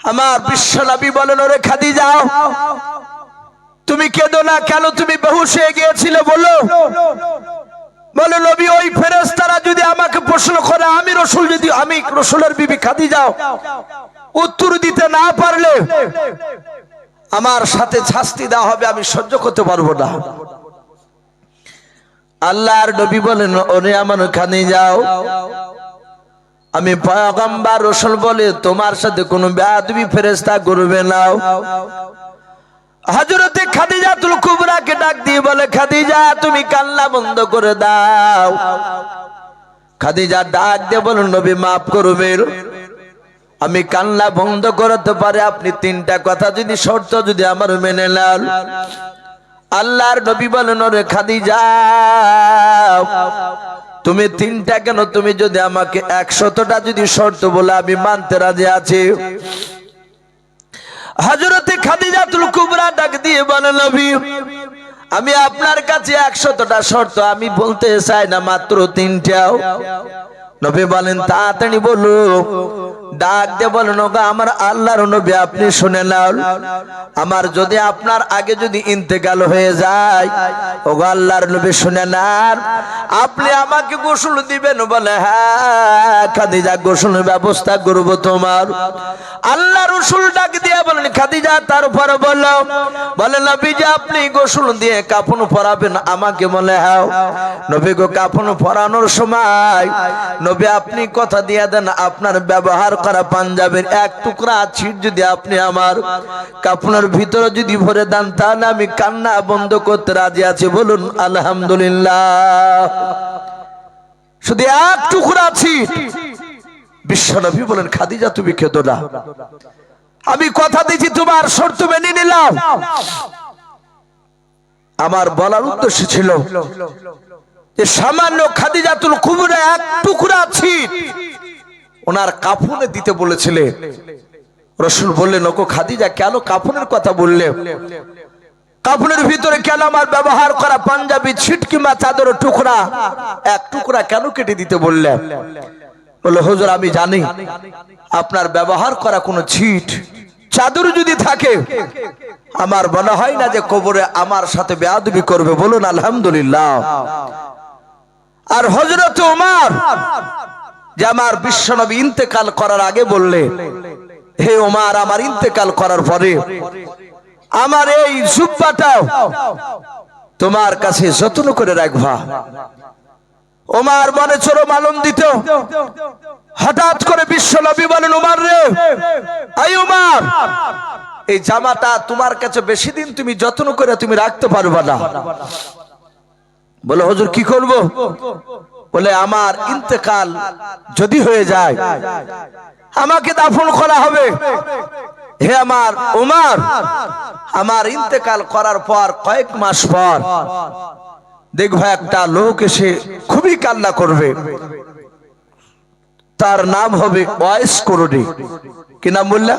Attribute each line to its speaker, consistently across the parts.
Speaker 1: আমার বিশ্ব নবী বলেন, ওরে খাদিজা তুমি কেঁদো না কেন, তুমি বেহুশ হয়ে গিয়েছিলে বলো। বলে নবী ওই ফেরেশতারা যদি আমাকে প্রশ্ন করে আমি রসুলের বিবি খাদিজা উত্তর দিতে না পারলে আমার সাথে শাস্তি দেওয়া হবে, আমি সহ্য করতে পারবো না। আল্লাহর নবী বলেন, ওরে আমার খাদিজা আমি পয়গম্বর রসুল বলে তোমার সাথে কোনো বেয়াদবি ফেরেশতা করবে না। হযরতে খাদিজাতুল কুবরাকে ডাক দিয়ে বলে, খাদিজা তুমি কান্না বন্ধ করে দাও। খাদিজা ডাক দিয়ে বলেন, নবী মাফ করবেন, আমি কান্না বন্ধ করতে পারি আপনি তিনটা কথা যদি শর্ত যদি আমার মেনে নেন। আল্লাহর নবী বলেন, ওরে খাদিজা তুমি তিনটা কেন, তুমি যদি আমাকে 100টা যদি শর্ত বলে আমি মানতে রাজি আছি। হযরতে খাদিজাতুল কুবরা ডাক দিয়ে বলেন, নবী আমি আপনার কাছে 100টা শর্ত আমি বলতে চাই না, মাত্র 3টাও। নবী বলেন, তাড়াতাড়ি বলো। ডাক দিয়ে বলেন, ওগো আমার আল্লাহর নবী আপনি শুনে নাও, আমার যদি আপনার আগে যদি ইন্তেকাল হয়ে যায়, ওগো আল্লাহর নবী শুনে নেন, আপনি আমাকে গোসল দিবেন। বলে, হ্যাঁ খাদিজা গোসলের ব্যবস্থা করব তোমার। আল্লাহ রাসূল ডাক দিয়ে বলেন, খাদিজা তারপরে বলো। বলে, নবী যে আপনি গোসল দিয়ে কাফন পরাবেন আমাকে। বলে, হ্যাঁ। নবী গো কাফন পরানোর সময় নবী আপনি কথা দিয়ে দেন আপনার ব্যবহার করা পাঞ্জাবের এক টুকরা ছিট যদি আপনি আমার কাফনের ভিতরে যদি ভরে দেন, তাহলে আমি কান্না বন্ধ করতে রাজি আছি। বলুন আলহামদুলিল্লাহ। শুধু এক টুকরা ছিট। বিশ্বনবী বলেন, খাদিজা তুমি কেঁদো না, আমি কথা দিয়েছি তোমার শর্ত মেনে নিলাম। আমার বলার উদ্দেশ্য ছিল যে সামান্য খাদিজাতুল কুবরা এক টুকরা ছিট ওনার কাফনে দিতে বলেছিলেন। রাসূল বললেন, ওগো খাদিজা কেন কাফনের কথা বললে? কাফনের ভিতরে কেন আমার ব্যবহার করা পাঞ্জাবি ছিট কিংবা চাদরের টুকরা এক টুকরা কেন কেটে দিতে বললেন? বলে, হুজুর আমি জানি আপনার ব্যবহার করা কোনো ছিট চাদর যদি থাকে আমার মনে হয় না যে কবরে আমার সাথে বেয়াদবি করবে। বলুন আলহামদুলিল্লাহ। আর হযরত ওমর যে আমার বিশ্বনবী ইন্তেকাল করার আগে বললে, হে ওমর আমার ইন্তেকাল করার পরে আমার এই জুব্বাটাও তোমার কাছে যত্ন করে রাখবা। ওমর মনে চরম আনন্দিত। হঠাৎ করে বিশ্বনবী বলেন, ওমর রে, এই ওমর এই জামাটা তোমার কাছে বেশি দিন তুমি যত্ন করে তুমি রাখতে পারবা না। বলে, হুজুর কি করব? বলে, আমার ইন্তেকাল যদি হয়ে যায় আমাকে দাফন করা হবে। হে আমার ওমর, আমার ইন্তেকাল করার পর কয়েক মাস পর দেখবা একটা লোক এসে খুবই কান্না করবে, তার নাম হবে ওয়াইস কুরুনি। কি নাম বললা?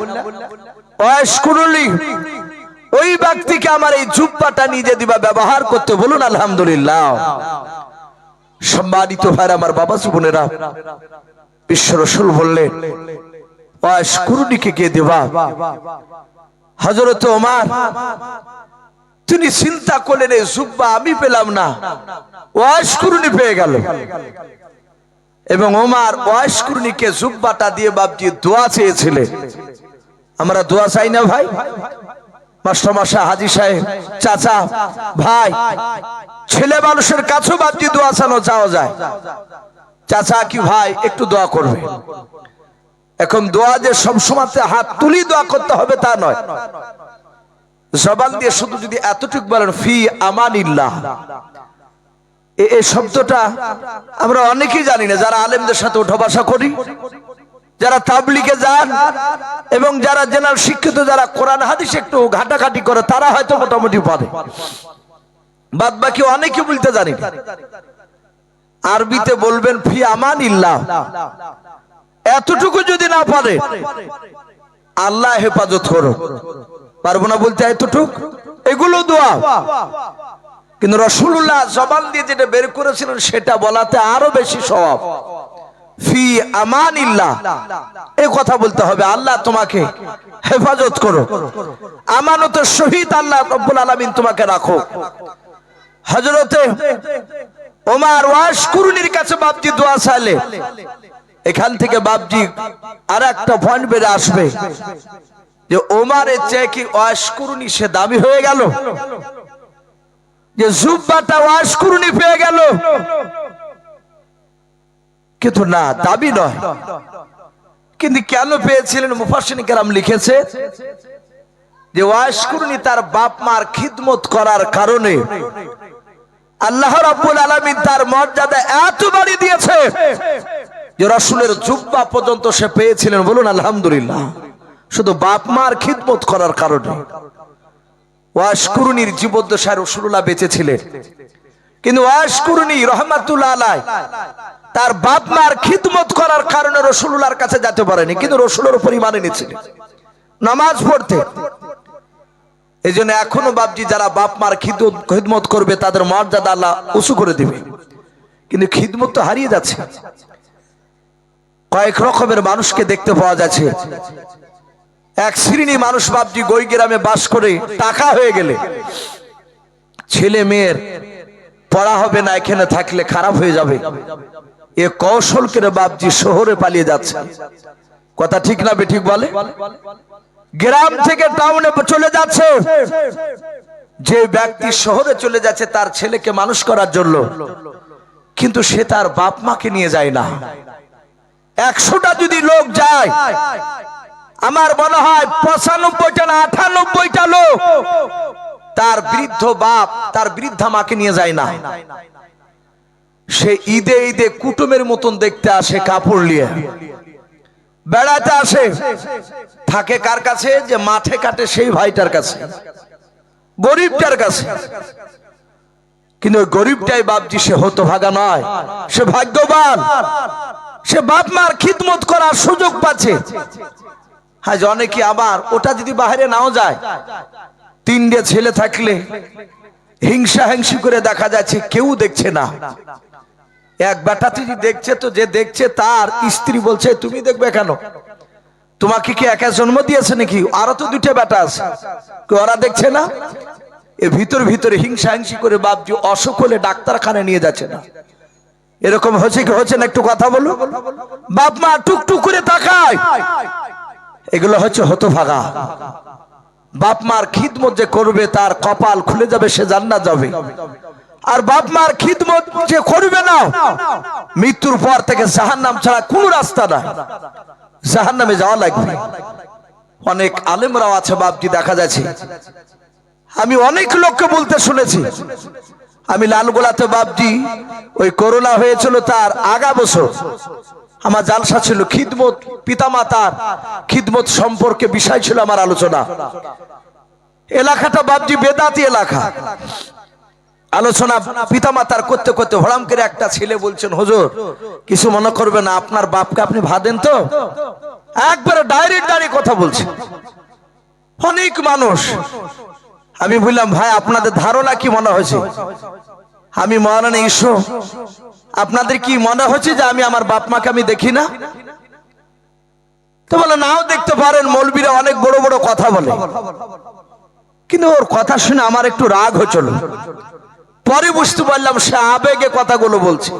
Speaker 1: ওয়াইস কুরুনি। ওই ব্যক্তিকে আমার এই জুব্বাটা নিজে দিবা ব্যবহার করতে। বলুন আলহামদুলিল্লাহ। সম্মানিত ভাইরা আমার বাবা বোনেরা, বিশ্ব রাসূল বললেন, ওয়াইস কুরুনিকে কে দেবা? হযরত ওমর তিনি চিন্তা করলেন, এই জুব্বা আমি পেলাম না, ওয়াইস কুরুনি পেয়ে গেল। এবং ওমর ওয়াইস কুরুনিকে জুব্বাটা দিয়ে বাপজি দোয়া চেয়েছিলেন। আমরা দোয়া চাই না ভাই? মাস্টারমশাই, হাজী সাহেব, চাচা, ভাই, ছেলে মানুষের কাছেও বাপজি দোয়া চাওয়া যায়। চাচা কি ভাই একটু দোয়া করবে। এখন দোয়া যে সবসময় হাত তুলি দোয়া করতে হবে তা নয়। জবান দিয়ে শুধু যদি এতটুকু বলেন ফি আমানিল্লাহ, এই শব্দটা আমরা অনেকেই জানি না। যারা আলেমদের সাথে উঠা বসা করি, যারা তাবলিগে যান এবং যারা জেনারেল শিক্ষিত, যারা কোরআন হাদিস একটু ঘাটাঘাটি করে, তারা হয়তো মোটামুটি পারে, বাদ বাকি অনেকে বলতে জানি। আরবিতে বলবেন ফি আমানিল্লাহ। এতটুকু যদি না পারে, আল্লাহ হেফাজত করো, পারবো না বলতে এতটুকু, এগুলো দোয়া। কিন্তু রাসূলুল্লাহ জবান দিয়ে যেটা বের করেছিলেন সেটা বলাতে আরো বেশি সওয়াব। ফি আমানিল্লাহ, এই কথা বলতে হবে, আল্লাহ তোমাকে হেফাজত করো, আমানতের সহিত আল্লাহ রব্বুল আলামিন তোমাকে রাখো। হযরতে ওমর ওয়াশকুরুনির কাছে বাপজি দোয়া চাইলে, এখান থেকে বাপজি আর একটা পয়েন্ট বেড়ে আসবে যে ওমরের চেয়ে কি ওয়াশকুরুনি সে দামি হয়ে গেল, যে জুব্বাটা ওয়াশকুরুনি পেয়ে গেল, কিন্তু না, দাবি নয়। কিন্তু কেন পেয়েছিলেন মুফাসসিরিন কেরাম লিখেছে যে ওয়াশকুরুনি তার বাপ মার খিদমত করার কারণে আল্লাহ রাব্বুল আলামিন তার মর্যাদা এত বাড়িয়ে দিয়েছে যে রাসূলের জুব্বা পর্যন্ত সে পেয়েছিলেন। বলুন আলহামদুলিল্লাহ, শুধু বাপ মার খিদমত করার কারণে। ওয়াশকুরুনির জীবদ্দশায় রাসূলুল্লাহ বেঁচে ছিলেন, কিন্তু ওয়াশকুরুনি রাহমাতুল্লাহ আলাইহি তার বাপ মার খিদমত করার কারণে রাসূলুল্লাহর কাছে যেতে পারেনি, কিন্তু রাসূলের উপর ঈমান এনেছিলেন, নামাজ পড়তে। এই জন্য এখনো বাপজি যারা বাপ মার খিদমত করবে তাদের মর্যাদা আল্লাহ উঁচু করে দিবে। কিন্তু খিদমত তো হারিয়ে যাচ্ছে। কয়েক রকমের মানুষকে দেখতে পাওয়া যাচ্ছে। এক শ্রেণী মানুষ বাপজি গই গ্রামে বাস করে টাকা হয়ে গেলে ছেলে মেয়ের পড়া হবে না, এখানে থাকলে খারাপ হয়ে যাবে, এ কৌশল করে বাপজি শহরে পালিয়ে যাচ্ছে। কথা ঠিক না বেঠিক বলে? গ্রাম থেকে টাউনে চলে যাচ্ছে। যে ব্যক্তি শহরে চলে যাচ্ছে তার ছেলেকে মানুষ করার জন্য, কিন্তু সে তার বাপ মাকে নিয়ে যায় না। 100টা যদি লোক যায়, আমার মনে হয় 95টা না 98টা লোক তার বৃদ্ধ বাপ তার বৃদ্ধা মাকে নিয়ে যায় না। সে ঈদে ঈদে কুটুমের মতন দেখতে আসে, কাপড় নিয়ে বেড়াতে আসে, থাকে কার কাছে? যে মাঠে কাটে সেই ভাইটার কাছে, গরিবটার কাছে। কিন্তু ওই গরিবটাই বাপজি সে হতভাগা নয়, সে ভাগ্যবান, সে বাপ মার খিদমত করার সুযোগ পাচ্ছে। হ্যাঁ, অনেকে আবার ওটা যদি বাইরে নাও যায়, 3টে ছেলে থাকলে হিংসা হিংসি করে দেখা যাচ্ছে, কেউ দেখছে না। এক বেটা যদি দেখছে, তো যে দেখছে তার স্ত্রী বলছে তুমি দেখবে কেন, তোমাকে কি একা জন্ম দিয়েছে নাকি, আরো তো 2টে বেটা আছে, ওরা দেখছে না? এর ভিতর ভিতরে হিংসা হিংসি করে বাপজি অসুখ হলে ডাক্তারখানায় নিয়ে যাচ্ছে না। এরকম হচ্ছে কি হচ্ছে না? একটু কথা বলো। বাপ মা টুকটুক করে তাকায়, এগুলো হচ্ছে হতভাগা। বাপ মার খিদমত যে করবে তার কপাল খুলে যাবে, সে জান্নাত যাবে। আর বাপ মার খিদমত যে করবে না, মৃত্যুর পর থেকে জাহান্নাম ছাড়া কোনো রাস্তা নাই, জাহান্নামে যাওয়া লাগবে। অনেক আলেমরাও আছে বাপজি, দেখা যাচ্ছে। আমি অনেক লোককে বলতে শুনেছি। আমি লালগোলাতে বাপজি ওই করোনা হয়েছিল তার আগা বছর আমার জালসা ছিল, খিদমত পিতামাতার খিদমত সম্পর্কে বিষয় ছিল আমার আলোচনা। এলাকাটা বাপজি বেদাতি এলাকা। আলোচনা পিতামাতার করতে করতে হঠাৎ করে একটা ছেলে বলছেন, হুজুর কিছু মনে করবে না, আপনার বাপকে আপনি ভাদেন তো? একবারে ডাইরেক্ট দাঁড়িয়ে কথা বলছে। অনেক মানুষ। আমি বললাম, ভাই আপনাদের ধারণা কি মনে হয়েছে? আমি মহারানা ঈশ্বর, আপনাদের কি মনে হচ্ছে যে আমি আমার বাপ মাকে আমি দেখি না? তো বলে নাও দেখতে পারেন, মৌলবীরা অনেক বড় বড় কথা বলে। কিন্তু ওর কথা শুনে আমার একটু রাগ হচ্ছিল। পরে বুঝতে পারলাম সে আবেগে কথাগুলো বলছে।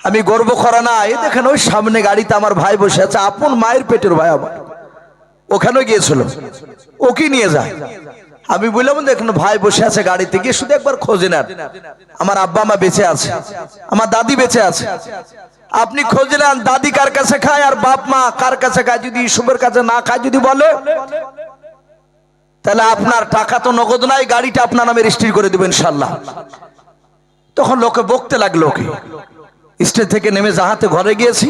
Speaker 1: আমি গর্ব করা না, এই দেখেন ওই সামনে গাড়িতে আমার ভাই বসে আছে, আপন মায়ের পেটের ভাই আমার, ওখানে গিয়েছিল, ওকে নিয়ে যায়। আমি বললাম দেখুন ভাই বসে আছে গাড়িতে, গিয়ে শুধু একবার খোঁজে নেন, আমার আব্বা মা বেঁচে আছে, আমার দাদি বেঁচে আছে, আপনি খোঁজ নেন দাদি কার কাছে খায় আর বাপ মা কার কাছে খায়। যদি ইসুফের কাছে না খায় যদি বলে, তাহলে আপনার টাকা তো নগদ নাই, গাড়িটা আপনার নামে রেজিস্ট্রি করে দেবেন ইনশাআল্লাহ। তখন লোকে বকতে লাগলো, ওকে স্টেজ থেকে নেমে যাহাতে ঘরে গিয়েছি,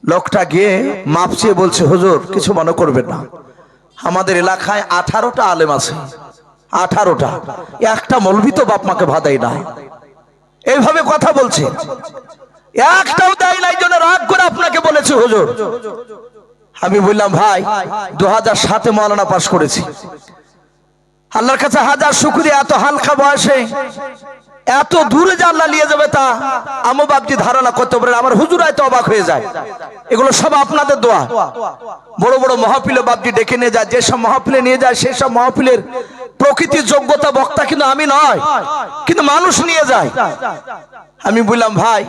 Speaker 1: লোকটা গিয়ে মাপ চেয়ে বলছে, হুজুর কিছু মনে করবেন না, আমাদের এলাকায় 18টা আলেম আছে, 18টা, একটা মৌলবি তো বাপ মাকে ভাদাই না। এইভাবে কথা বলছে, একটাও দেয় নাই, জন্য রাগ করে আপনাকে বলেছে হুজুর। আমি বললাম ভাই 2007-এ মৌলানা পাশ করেছি, আল্লাহর কাছে হাজার শুকরিয়া, এত হালকা বয়সে এত দূরে যে আল্লাহ নিয়ে যাবে তা আমু বাপজি ধারণা করতে পারে। আমার হুজুরাই তো অবাক হয়ে যায়। এগুলো সব আপনাদের দোয়া। বড় বড় মাহফিলে বাপজি ডেকে নিয়ে যায়, যেসব মাহফিলে নিয়ে যায় সেই সব মাহফিলের প্রকৃতির যোগ্যতা বক্তা কিন্তু আমি নয়, কিন্তু মানুষ নিয়ে যায়। আমি বললাম ভাই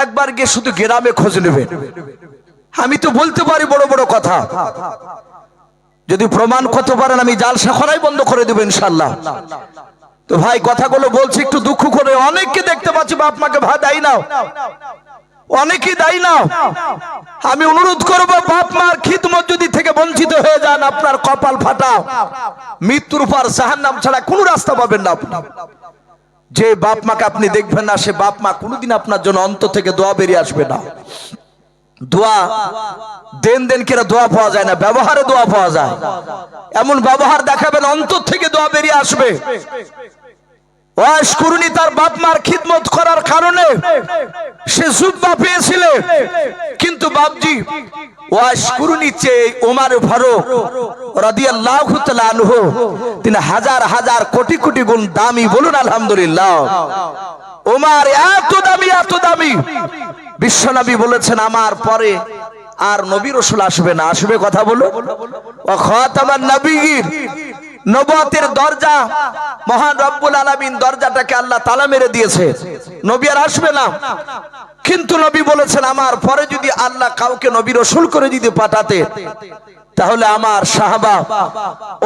Speaker 1: একবার গিয়ে শুধু গ্রামে খোঁজ নেবেন। আমি তো বলতে পারি বড় বড় কথা, যদি প্রমাণ করতে পারেন আমি জালসা করাই বন্ধ করে দেব ইনশাআল্লাহ। তো ভাই কথাগুলো বলছি একটু দুঃখ করে। অনেককে দেখতে পাচ্ছি বাপ মাকে ভাই দায়ী নাও, অনেকেই দায়ী নাও। আমি অনুরোধ করব বাপ মার খিদমত যদি থেকে বঞ্চিত হয়ে যান আপনার কপাল ফাটা, মৃত্যুর পর জাহান্নাম ছাড়া কোনো রাস্তা পাবেন না। আপনি যে বাপ মাকে আপনি দেখবেন না সে বাপ মা কোনোদিন আপনার জন্য অন্তর থেকে দোয়া বেরিয়ে আসবে না। দোয়া দেন দেন করে দোয়া পাওয়া যায় না, ব্যবহারে দোয়া পাওয়া যায়। এমন ব্যবহার দেখাবেন অন্তর থেকে দোয়া বেরিয়ে আসবে। ওয়াস কুরুনি তার বাপ মার খিদমত করার কারণে সে জুব্বা পেয়েছিল, কিন্তু বাপজি ওয়াস কুরুনি চেয়ে ওমর ফারুক রাদিয়াল্লাহু তাআলা আনহু তিনি হাজার হাজার কোটি কোটি গুণ দামি। বলুন আলহামদুলিল্লাহ। ওমর এত দামি, এত দামি, বিশ্বনবী বলেছেন আমার পরে আর নবী রাসূল আসবে না। আসবে কথা বলো। ও খাতামান নবীর নবুয়তের দরজা মহান রব্বুল আলামিন দরজাটাকে আল্লাহ তাআলা মেরে দিয়েছে, নবী আর আসবে না। কিন্তু নবী বলেছেন আমার পরে যদি আল্লাহ কাউকে নবী রাসূল করে যদি পাঠাতে তাহলে আমার সাহাবা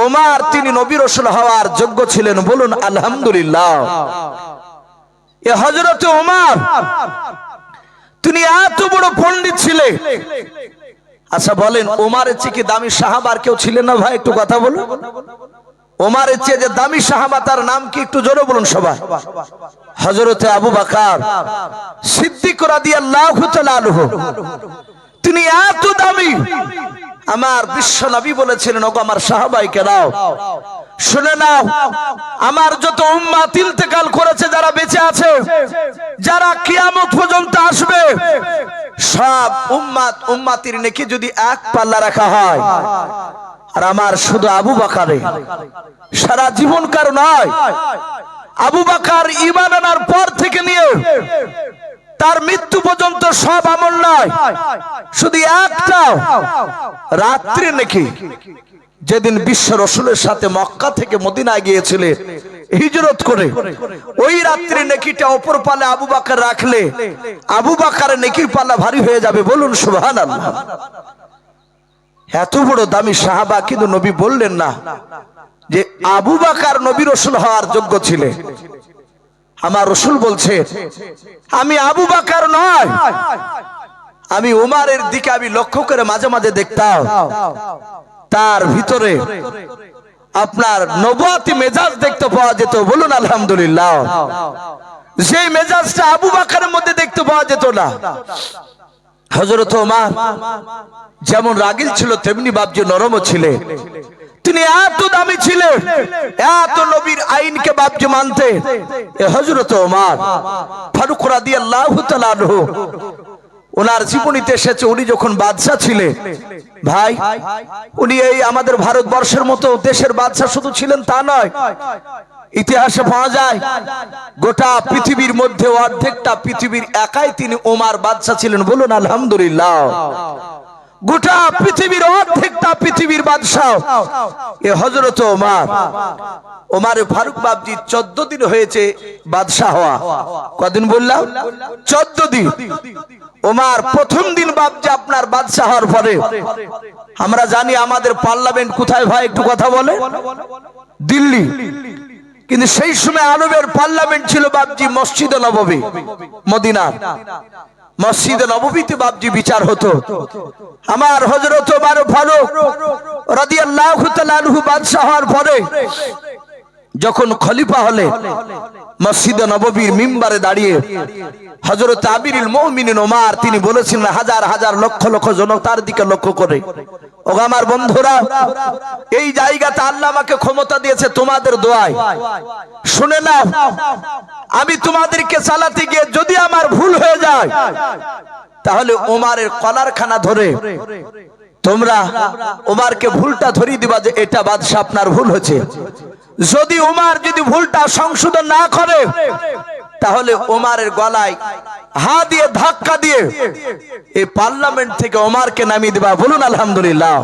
Speaker 1: ওমর তিনি নবী রাসূল হওয়ার যোগ্য ছিলেন। বলুন আলহামদুলিল্লাহ। এ হযরত ওমর তিনি এত বড় পণ্ডিত ছিলেন। আচ্ছা বলেন ওমরের চেয়ে কি দামি সাহাবা আর কেউ ছিলেন না? ভাই একটু কথা বলুন। ওমরের চেয়ে যে দামি সাহাবা তার নাম কি একটু জোরে বলুন সবাই। হযরতে আবু বকর সিদ্দিক রাদিয়াল্লাহু তাআলা আনহু তিনি এত দামি। আমার বিশ্ব নবী বলেছিলেন ওগো আমার সাহাবাই কেরাম শুনে নাও, আমার যত উম্মত ইন্তেকাল করেছে, যারা বেঁচে আছে, যারা কিয়ামত পর্যন্ত আসবে, সব উম্মতির নেকি যদি এক পাল্লা রাখা হয়, আর আমার শুধু আবু বকরে সারা জীবনকার নয়, আবু বকর ঈমান আনার পর থেকে নিয়ে তার মৃত্যু পর্যন্ত সব আমল নয়, শুধু একটা রাত্রি নাকি যেদিন বিশ্ব রাসূলের সাথে মক্কা থেকে মদিনায় গিয়েছিলেন হিজরত করে, ওই রাত্রি নেকিটা অপর পালে আবু বকর রাখলে আবু বকরের নেকির পাল্লা ভারী হয়ে যাবে। বলুন সুবহানাল্লাহ। এত বড় দামি সাহাবা, কিন্তু নবী বললেন না যে আবু বকর নবী রাসূল হওয়ার যোগ্য ছিলেন। আমার রাসূল বলছে আমি আবু বকর নয়, আমি ওমরের দিকে আমি লক্ষ্য করে মাঝে মাঝে দেখতাম তার ভিতরে আপনার নবুয়তি মেজাজ দেখতে পাওয়া যেত। বলুন আলহামদুলিল্লাহ। সেই মেজাজটা আবু বকরের মধ্যে দেখতে পাওয়া যেত না। হযরত ওমর যেমন রাগীল ছিল তেমনি বাপজি নরমও ছিলেন। তিনি এত দামি ছিলেন, এত নবীর আইনকে বাপজি মানতে। হযরত ওমর ফারুক রাদিয়াল্লাহু তাআলা আনহু ওনার জীবনীতে এসেছে উনি যখন বাদশা ছিলেন, ভাই উনি এই আমাদের ভারতবর্ষের মতো দেশের বাদশা শুধু ছিলেন তা নয়, ইতিহাসে পাওয়া যায় গোটা পৃথিবীর মধ্যে অর্ধেকটা পৃথিবীর একাই তিনি ওমর বাদশা ছিলেন। বলুন আলহামদুলিল্লাহ। গোটা পৃথিবীর অর্ধেকটা পৃথিবীর বাদশা এ হযরত ওমর। ওমর ফারুক বাপজি 14 দিন হয়েছে বাদশা হওয়া। কদিন বললাম? 14 দিন। ওমর প্রথম দিন বাপজি আপনার বাদশা হওয়ার পরে, আমরা জানি আমাদের পার্লামেন্ট কোথায় ভাই একটু কথা বলে? দিল্লি। কিন্তু সেই সময় আরবের পার্লামেন্ট ছিল বাপজি মসজিদে নববী, মদিনার মসজিদে নববীতে বাপজি বিচার হতো। আমার হযরত ওমর ফারুক রাদিয়াল্লাহু তাআলা আনহু বাদশা হওয়ার পরে যখন খলিফা হলে মসজিদে নববীর মিম্বারে দাঁড়িয়ে হযরত আমিরুল মুমিনিন ওমর তিনি বলেছিলেন হাজার হাজার লক্ষ লক্ষ জনতার দিকে লক্ষ্য করে, ও আমার বন্ধুরা, এই জায়গাতে আল্লাহ আমাকে ক্ষমতা দিয়েছে তোমাদের দোয়ায়, শুনে নাও, আমি তোমাদেরকে চালাতে গিয়ে যদি আমার ভুল হয়ে যায় তাহলে ওমরের কলারখানা ধরে তোমরা ওমরকে ভুলটা ধরিয়ে দিবা যে এটা বাদশা আপনার ভুল হয়েছে। যদি ওমর যদি ভুলটা সংশোধন না করে তাহলে ওমরের গলায় হাত দিয়ে ধাক্কা দিয়ে এই পার্লামেন্ট থেকে ওমরকে নামিয়ে দেবা। বলুন আলহামদুলিল্লাহ।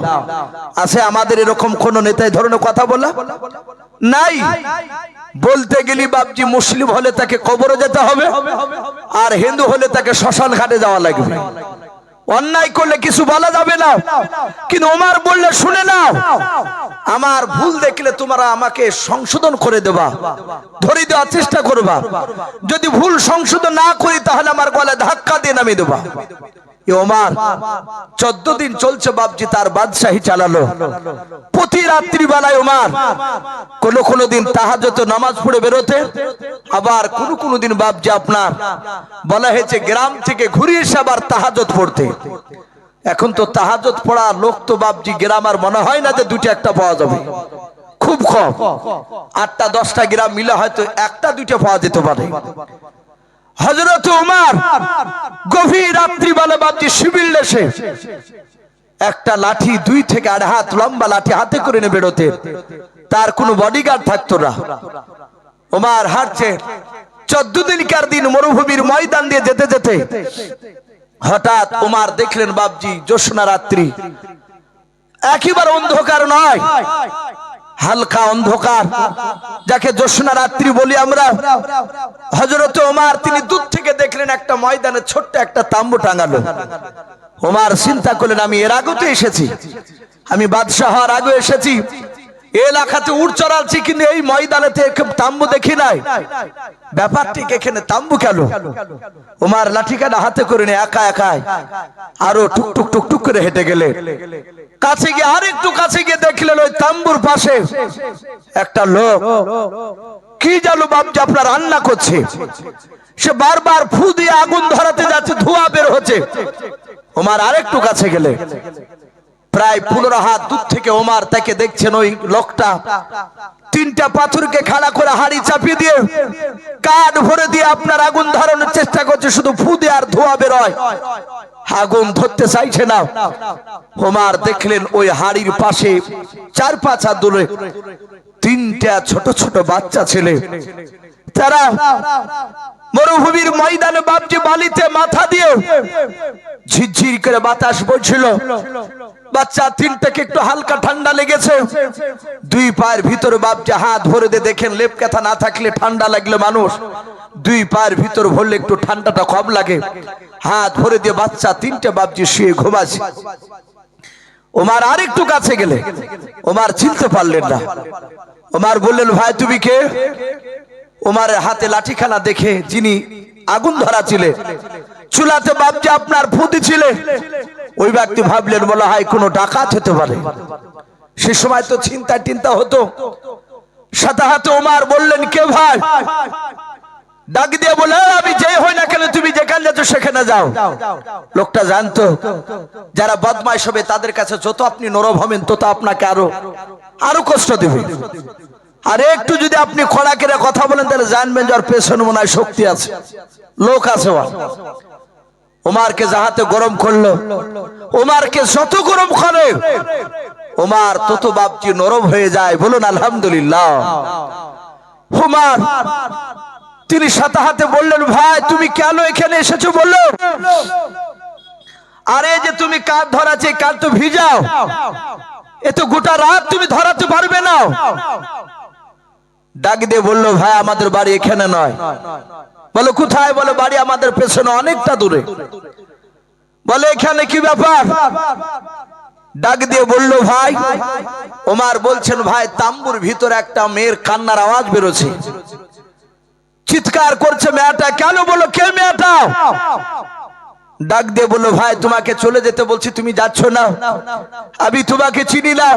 Speaker 1: আছে আমাদের এরকম কোন নেতা এই ধরনের কথা বলা নাই। বলতে গেলি বাপজি মুসলিম হলে তাকে কবরে যেতে হবে, আর হিন্দু হলে তাকে শ্মশান ঘাটে যাওয়া লাগবে। অন্যায় করলে কিছু বলা যাবে না, কিন্তু ওমর বললে শুনে নাও, আমার ভুল দেখলে তোমরা আমাকে সংশোধন করে দেবা, ধরে দেওয়ার চেষ্টা করবা। যদি ভুল সংশোধন না করি তাহলে আমার গলায় ধাক্কা দিয়ে নামিয়ে দেবা। ওমর 14 দিন চলছে বাপজি তার বাদশাহী চালালো। প্রতি রাত্রি বেলায় ওমর কোন দিন তাহাজ্জুদ নামাজ পড়ে বেরোতে, আবার কোন দিন বাপজি আপনার বলা হয়েছে গ্রাম থেকে ঘুরে এসে আবার তাহাজ্জুদ পড়তে। এখন তো তাহাজ্জুদ পড়া লোক তো বাপজি গ্রাম আর মনে হয় না যে দুটো একটা পাওয়া যাবে, খুব কম। 8টা 10টা গ্রাম মিলে হয়তো একটা দুইটা পাওয়া যেতে পারে। হযরত ওমর গভীর রাত্রিবেলা বাপজি শিবির এসে একটা লাঠি 2 থেকে 2.5 হাত লম্বা লাঠি হাতে করে নিয়ে বেরোতে, তার কোনো বডিগার্ড থাকতো না। ওমর হাঁটছে 14 দিনকার দিন মরুভূমির ময়দান দিয়ে যেতে যেতে হঠাৎ ওমর দেখলেন বাপজি জ্যোৎস্না রাত্রি, একেবারে অন্ধকার নয়, হালকা অন্ধকার, যাকে জ্যোৎস্না রাত্রি বলি আমরা। হযরত ওমর তিনি দূর থেকে দেখলেন একটা ময়দানে ছোট্ট একটা তাম্বু টাঙালো। ওমর চিন্তা করলেন আমি এর আগেও তো এসেছি, আমি বাদশাহ হওয়ার আগে এসেছি, এলাকাতে উট চড়াচ্ছি, কিন্তু এই ময়দানেতে তাম্বু দেখি নাই। ব্যাপারটি এখানে তাম্বু কেন? ওমর লাঠিকাটা হাতে করে নিয়ে একা একাই আরো টুকটুক টুকটুক করে হেঁটে গেলে, কাছে গিয়ে আরেকটু কাছে গিয়ে দেখলেন ওই তাম্বুর পাশে একটা লোক কি জানো বাপজি আপনার রান্না করছে। সে বারবার ফু দিয়ে আগুন ধরাতে যাচ্ছে, ধোঁয়া বের হচ্ছে। ওমর আরেকটু কাছে গেলে প্রায় 15 হাত দূর থেকে ওমর তাকে দেখছেন। ওই লোকটা 3টা পাথরকে খাড়া করে হাড়ি চাপিয়ে দিয়ে কাঠ ভরে দিয়ে আপনার আগুন ধরানোর চেষ্টা করছে, শুধু ফু দিয়ে আর ধোঁয়া বের হয়, আগুন ধরতে চাইছে না। ওমর দেখলেন ওই হাড়ির পাশে 4-5 হাত দূরে 3টা ছোট ছোট বাচ্চা ছেলে, তারা মরুভূমির ময়দানে বাপজি বালিতে মাথা দিয়ে ঝিরঝির করে বাতাস বইছিল। বাচ্চা 3টাকে একটু হালকা ঠান্ডা লেগেছে, 2 পায়ের ভিতরে বাপজি হাত ভরে দিয়ে দেখেন লেপ কাঁথা না থাকলে ঠান্ডা লাগলে মানুষ 2 পায়ের ভিতর ভরলে একটু ঠান্ডাটা কম লাগে। হাত ভরে দিয়ে বাচ্চা 3টে বাপজি শুয়ে ঘুমাচ্ছে। ওমর আরেকটু কাছে গেলে ওমর চিনতে পারলেন না। ওমর বললেন ভাই তুমি কে? ওমরের হাতে লাঠিখানা দেখে যিনি আগুন ধরা ছিলেন, চুলাতে বাপজি আপনার ফু দিছিলেন, ওই ব্যক্তি ভাবলেন বলা হয় কোনো ডাকাত হতে পারে। সে সময় তো চিন্তা টিন্তা হতো। সাথে হাতে ওমর বললেন কে ভাই? ডাক দিয়ে বলে আমি যে হই না কেন তুমি যেখানে যাচ্ছ সেখানে যাও। লোকটা জানতো যারা বদমাইশ হবে তাদের কাছে যত আপনি নরম হবেন তত আপনাকে আরো কষ্ট দেবে। আর একটু যদি আপনি খড়া করে কথা বলেন তাহলে জানবেন যে ওর পেছনে মনে হয় শক্তি আছে, লোক আছে। ওমরকে যাহাতে গরম করলো, ওমরকে যত গরম করে ওমর তত বাপজি নরম হয়ে যায়। বলুন আলহামদুলিল্লাহ। ওমর তিনি সাথে হাতে বললেন ভাই তুমি কেন এখানে এসেছো বললো। আরে যে তুমি কাঠ ধরাচ্ছে, কাঠ তো ভিজাও, এ তো গোটা রাত তুমি ধরাতে পারবে না। ডাক দিয়ে বললো ভাই আমাদের বাড়ি এখানে নয়। বলে কোথায়? বলে বাড়ি আমাদের পেছনে অনেকটা দূরে। বলে এখানে কি ব্যাপার? ডাক দিয়ে বলল ভাই, ওমর বলছেন ভাই তাম্বুর ভিতরে একটা মেয়ের কান্নার আওয়াজ বেরোচ্ছে, চিৎকার করছে মেয়েটা। কেন? বলো কে মেয়েটা? ডাক দিয়ে বললো ভাই তোমাকে চলে যেতে বলছি, তুমি যাচ্ছ না, আমি তোমাকে চিনি না।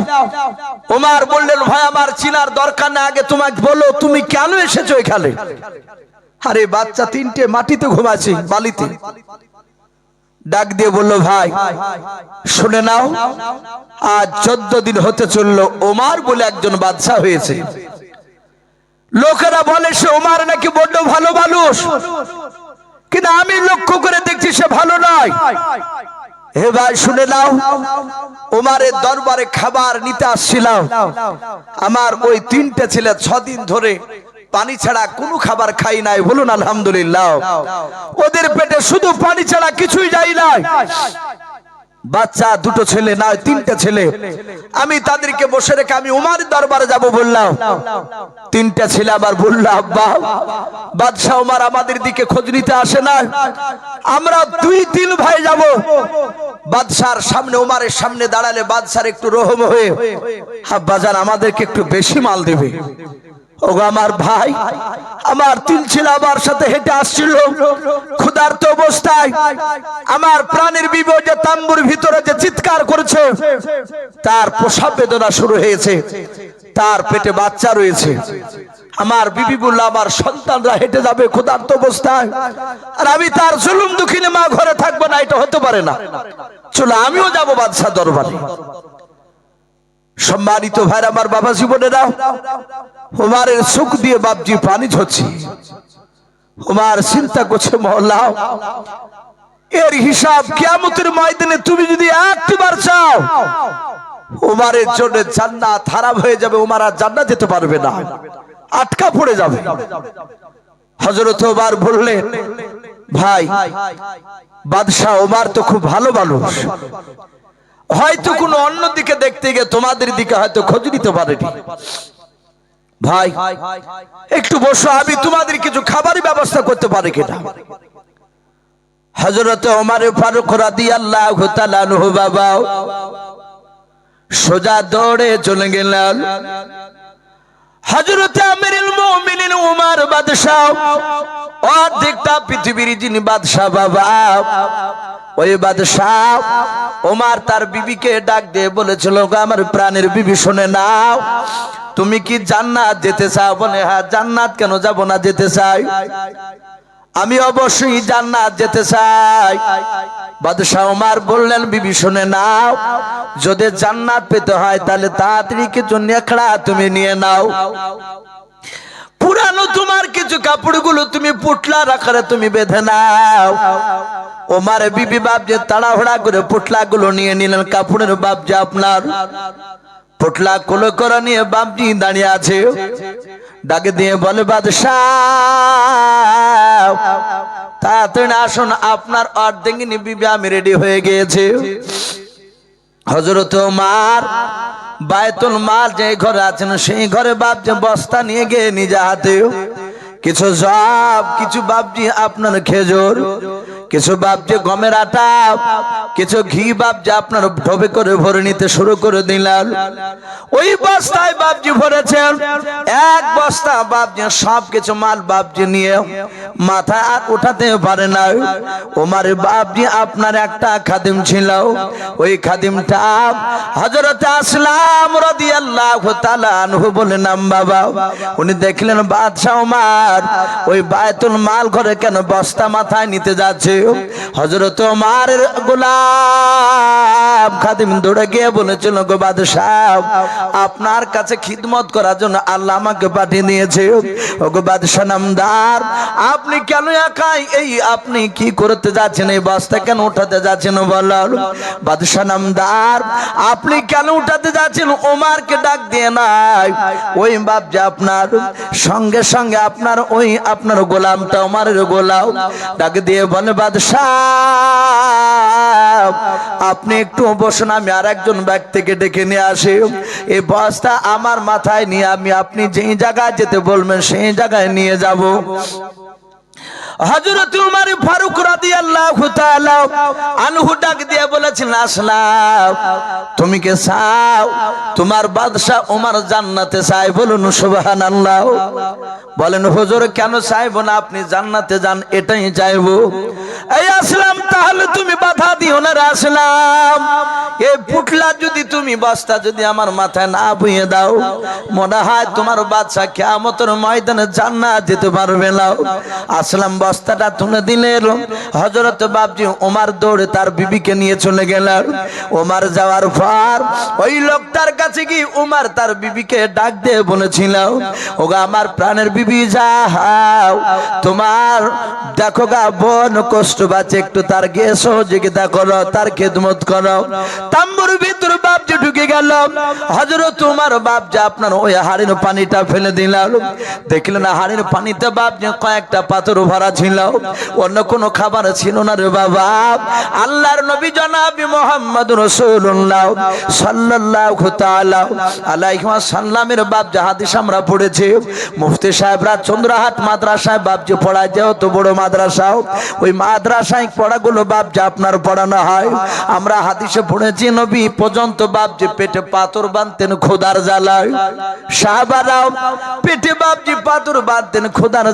Speaker 1: ওমর বললেন ভাই আমার চিনার দরকার না, আগে তোমাকে বলো তুমি কেন এসেছো এখানে। আরে বাচ্চা 3টে মাটিতে ঘুমাচ্ছে বালিতে। ডাক দিয়ে বললো ভাই শুনে নাও, আজ 14 দিন হতে চললো ওমর বলে একজন বাদশা হয়েছে। লোকেরা বলে সে ওমর নাকি বড্ড ভালো মানুষ, কিন্তু আমি লক্ষ্য করে দেখছি সে ভালো নয়। হে ভাই শুনে নাও, ওমারের দরবারে খাবার নিতে আসছিলাম। আমার ওই তিনটে ছেলে 6 দিন ধরে পানি ছাড়া কোনো খাবার খাই নাই। বলুন আলহামদুলিল্লাহ। ওদের পেটে শুধু পানি ছাড়া কিছুই যায় নাই। বাচ্চা দুটো ছেলে না, 3টে ছেলে। আমি তাদেরকে বসে রেখে আমি উমার দরবারে যাব বললাম। 3টে ছেলে আবার বলল, আব্বা বাদশাহ উমার আমাদের দিকে খোঁজ নিতে আসে না, আমরা 2-3 ভাই যাব। বাদশার সামনে উমারের সামনে দাঁড়ালে বাদশার একটু রহম হয়ে, আব্বা জান আমাদেরকে একটু বেশি মাল দেবে। ওগো আমার ভাই, আমার 3 ছেলে আমার সাথে হেঁটে আসছিল ক্ষুধার্ত অবস্থায়। আমার প্রাণের বিবি যে তাম্বুর ভিতরে যে চিৎকার করেছে, তার প্রসব বেদনা শুরু হয়েছে, তার পেটে বাচ্চা রয়েছে। আমার বিবি বলল আমার সন্তানরা হেঁটে যাবে ক্ষুধার্ত অবস্থায়, আর আমি তার জুলুম দুঃখিনী মা ঘরে থাকবো না, এটা হতে পারে না। চলো আমিও যাবো বাদশাহ দরবারে। সম্মানিত ভাইরা আমার, বাবা জীবনেরা, উমারের চোখ দিয়ে বাপজি পানি ঝরছে। উমার চিন্তা করছে, মওলা এর হিসাব কিয়ামতের ময়দানে তুমি যদি একবার চাও, উমারের জন্য জান্নাত হারাম হয়ে যাবে, উমার আর জান্নাত যেতে পারবে না, আটকা পড়ে যাবে। হযরত উমার বললেন, ভাই বাদশাহ উমার তো খুব ভালো মানুষ, হয়তো কোনো অন্য দিকে দেখতে গিয়ে তোমাদের দিকে হয়তো খোঁজ নিতে পারেনি। ভাই একটু বসো, আমি তোমাদের কিছু খাবারের ব্যবস্থা করতে পারি কিনা। হযরত ওমর ফারুক রাদিয়াল্লাহু তাআলা আনহু বাবা সোজা দৌড়ে চলে গেলেন। হযরত আমিরুল মুমিনিন উমর বাদশাহ, অর্ধেকটা পৃথিবীর যিনি বাদশাহ বাবা, ওই বাদশাহ ওমর তার বিবিকে ডাক দিয়ে বলেছিল, আমার প্রাণের বিবি শুনে নাও, তুমি কি জান্নাত যেতে চাও? বলে হ্যাঁ। জান্নাত কেন যাব না, যেতে চাই, আমি অবশ্যই জান্নাত যেতে চাই। বাদশাহ ওমর বললেন, বিবি শুনে নাও, যদি জান্নাত পেতে হয় তাহলে তাড়াতাড়ি কিছু নেকড়া তুমি নিয়ে নাও, পুরানো তোমার কিছু কাপড়গুলো তুমি পুটলা রাখারে তুমি বেঁধে নাও। ওমর বিবি বাপজি তাড়াহুড়া করে পুটলাগুলো নিয়ে নিলেন। কাপড়ের বাপজি আপনার পুটলা কোলো করে নিয়ে বাপজি দাঁড়িয়ে আছে, ডাকে দিয়ে বলে, বাদশাহ তাড়াতাড়ি আসুন, আপনার অর্ধেকিনী বিবি আমি রেডি হয়ে গিয়েছে। হযরত ওমর বায়তুল মাল যে ঘরে আছেন সেই ঘরে বাপজি বস্তা নিয়ে গিয়ে নিজে হাতে কিছু জব, কিছু বাপজি আপনার খেজুর, কিছু বাপজি গমের আটা, কিছু ঘি বাপজি আপনার ঢোবে করে ভরে নিতে শুরু করে দিলেন। ওই বস্তায় বাপজি ভরেছেন, এক বস্তা বাপজি সব কিছু মাল বাপজি নিয়ে মাথায় আর উঠাতে পারে না। ওমর বাপজি আপনার একটা খাদিম ছিল, ওই খাদিমটা হযরত আসলাম রাদিয়াল্লাহু তাআলা আনহু বলে নাম বাবা। উনি দেখলেন বাদশাহ ওমর ওই বায়তুল মাল ঘরে কেন বস্তা মাথায় নিতে যাচ্ছে। হযরত ওমরের গোলাম খাদিম দৌড়ে গিয়ে বলেছিল, গো বাদশাহ আপনার কাছে খিদমত করার জন্য আল্লাহ আমাকে পাঠিয়ে দিয়েছে। ও গো বাদশাহ নামদার, আপনি কেন একাই এই আপনি কি করতে যাচ্ছেন, এই বস্তা কেন উঠাতে যাচ্ছেন বলেন। বাদশাহ নামদার, আপনি কেন উঠাতে যাচ্ছেন ওমরকে ডাক দিয়ে নাই, ওই বাপজি আপনার সঙ্গে সঙ্গে আপনার ওই আপনার গোলামটা ওমরের গোলাম ডাক দিয়ে বলে, বাদশাহ আপনি একটু বসুন, আমি আর একজন ব্যক্তিকে ডেকে নিয়ে আসি, এই বস্তা আমার মাথায় নিয়ে আমি আপনি যেই জায়গায় যেতে বলবেন সেই জায়গায় নিয়ে যাব। হযরত উমর ফারুক রাদিয়াল্লাহু তাআলা আনহু ডাক দিয়ে বলেছেন, আসলাম তুমি কে চাও? তোমার বাদশা উমর জান্নাতে চায়। বলুন সুবহানাল্লাহ। বলেন হুজুর কেন চাইবো না, আপনি জান্নাতে যান এটাই চাইবো। এই আসলাম তাহলে তুমি বাধা দিও না রে আসলাম, এই পুটলা যদি তুমি বস্তা যদি আমার মাথায় না বুইয়ে দাও, মনে হয় তোমার বাদশা কিয়ামতের ময়দানে জান্নাত যেতে পারবে না। আসলাম বস্তাটা তুলে দিলেন। হযরত বাপজি ওমর দৌড়ে তার বিবিকে নিয়ে চলে গেলেন। ওমর যাওয়ার পর ওই লোকটার কাছে গিয়ে ওমর তার বিবিকে ডাক দিয়ে বলেছিল, ওগো আমার প্রাণের বিবি যাও, তোমার দেখো গা বোন কষ্ট পাচ্ছে, একটু তার গিয়ে সহযোগিতা করো, তার খেদমত করো। তাম্বুর ভিতর বাপজি ঢুকে গেল। হযরত ওমর বাপজি আপনার ওই হাড়ির পানিটা ফেলে দিলাম। দেখলেন হাড়ির পানিতে বাপজি কয়েকটা পাথর ভরা ছিল, অন্য কোনো খাবার ছিল না রে বাবা। আল্লাহর নবী জনাবি মুহাম্মদ রাসূলুল্লাহ সাল্লাল্লাহু তাআলা আলাইহি ওয়াসাল্লামের বাপজি হাদিস আমরা পড়েছি। মুফতি সাহেবরা চন্দ্রহাট মাদ্রাসায় বাপজি পড়ায়, যেহেতু বড় মাদ্রাসা, ওই মাদ্রাসায় পড়াগুলো বাপজি আপনার পড়ানো হয়। আমরা হাদিসে পড়েছি নবী পর্যন্ত বাপজি পেটে পাথর বাঁধতেন খোদার জ্বালায়। সাহাবারাও পেটে বাপজি পাথর বাঁধতেন খোদার